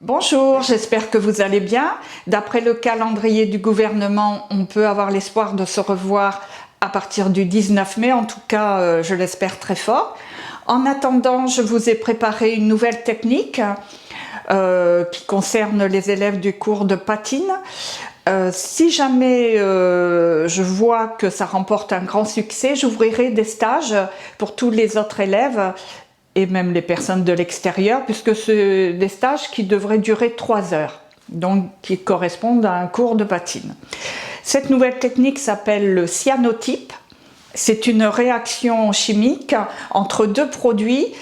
Bonjour, j'espère que vous allez bien. D'après le calendrier du gouvernement, on peut avoir l'espoir de se revoir à partir du 19 mai, en tout cas je l'espère très fort. En attendant, je vous ai préparé une nouvelle technique qui concerne les élèves du cours de patine. Si jamais je vois que ça remporte un grand succès, j'ouvrirai des stages pour tous les autres élèves et même les personnes de l'extérieur, puisque c'est des stages qui devraient durer 3 heures, donc qui correspondent à un cours de patine. Cette nouvelle technique s'appelle le cyanotype. C'est une réaction chimique entre deux produits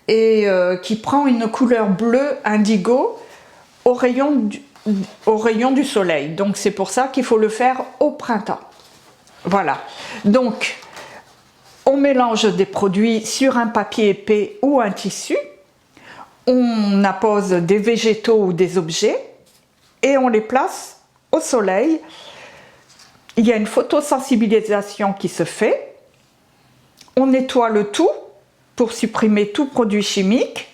et qui prend une couleur bleue indigo au rayon du soleil. Donc c'est pour ça qu'il faut le faire au printemps. Voilà. Donc on mélange des produits sur un papier épais ou un tissu, on appose des végétaux ou des objets et on les place au soleil. Il y a une photosensibilisation qui se fait, on nettoie le tout pour supprimer tout produit chimique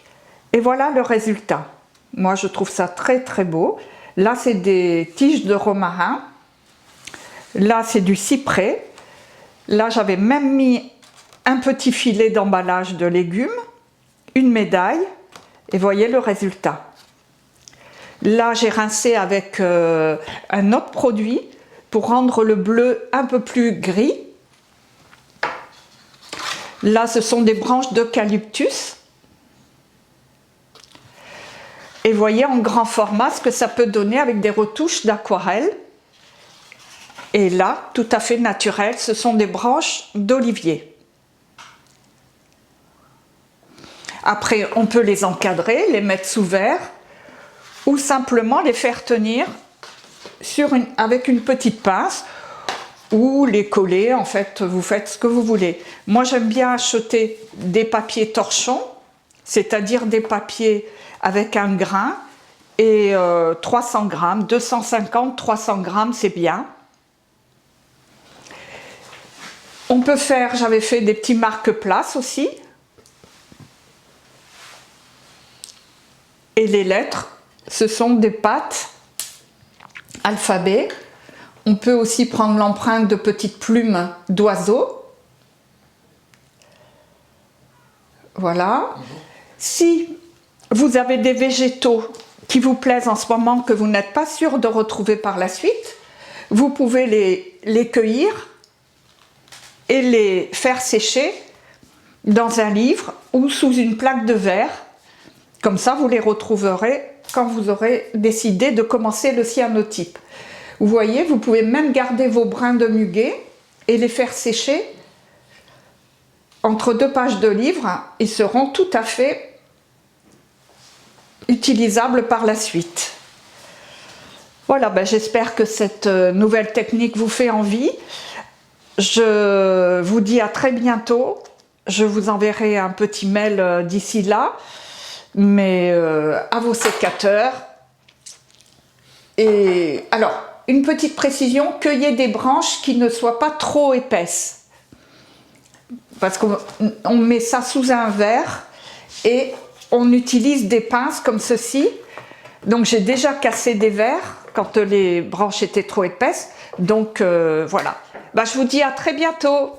et voilà le résultat. Moi je trouve ça très très beau. Là c'est des tiges de romarin, là c'est du cyprès, là j'avais même mis un petit filet d'emballage de légumes, une médaille, et voyez le résultat. Là, j'ai rincé avec un autre produit pour rendre le bleu un peu plus gris. Là, ce sont des branches d'eucalyptus. Et voyez en grand format ce que ça peut donner avec des retouches d'aquarelle. Et là, tout à fait naturel, ce sont des branches d'olivier. Après, on peut les encadrer, les mettre sous verre ou simplement les faire tenir avec une petite pince ou les coller. En fait, vous faites ce que vous voulez. Moi, j'aime bien acheter des papiers torchons, c'est-à-dire des papiers avec un grain et 300 grammes, 250, 300 grammes, c'est bien. On peut faire, j'avais fait des petits marque-places aussi. Et les lettres, ce sont des pattes alphabet. On peut aussi prendre l'empreinte de petites plumes d'oiseaux. Voilà. Si vous avez des végétaux qui vous plaisent en ce moment, que vous n'êtes pas sûr de retrouver par la suite, vous pouvez les cueillir et les faire sécher dans un livre ou sous une plaque de verre. Comme ça, vous les retrouverez quand vous aurez décidé de commencer le cyanotype. Vous voyez, vous pouvez même garder vos brins de muguet et les faire sécher entre 2 pages de livre. Ils seront tout à fait utilisables par la suite. Voilà, ben j'espère que cette nouvelle technique vous fait envie. Je vous dis à très bientôt. Je vous enverrai un petit mail d'ici là. Mais à vos sécateurs. Et alors, une petite précision, cueillez des branches qui ne soient pas trop épaisses. Parce qu'on met ça sous un verre et on utilise des pinces comme ceci. Donc j'ai déjà cassé des verres quand les branches étaient trop épaisses. Donc voilà. Bah, je vous dis à très bientôt.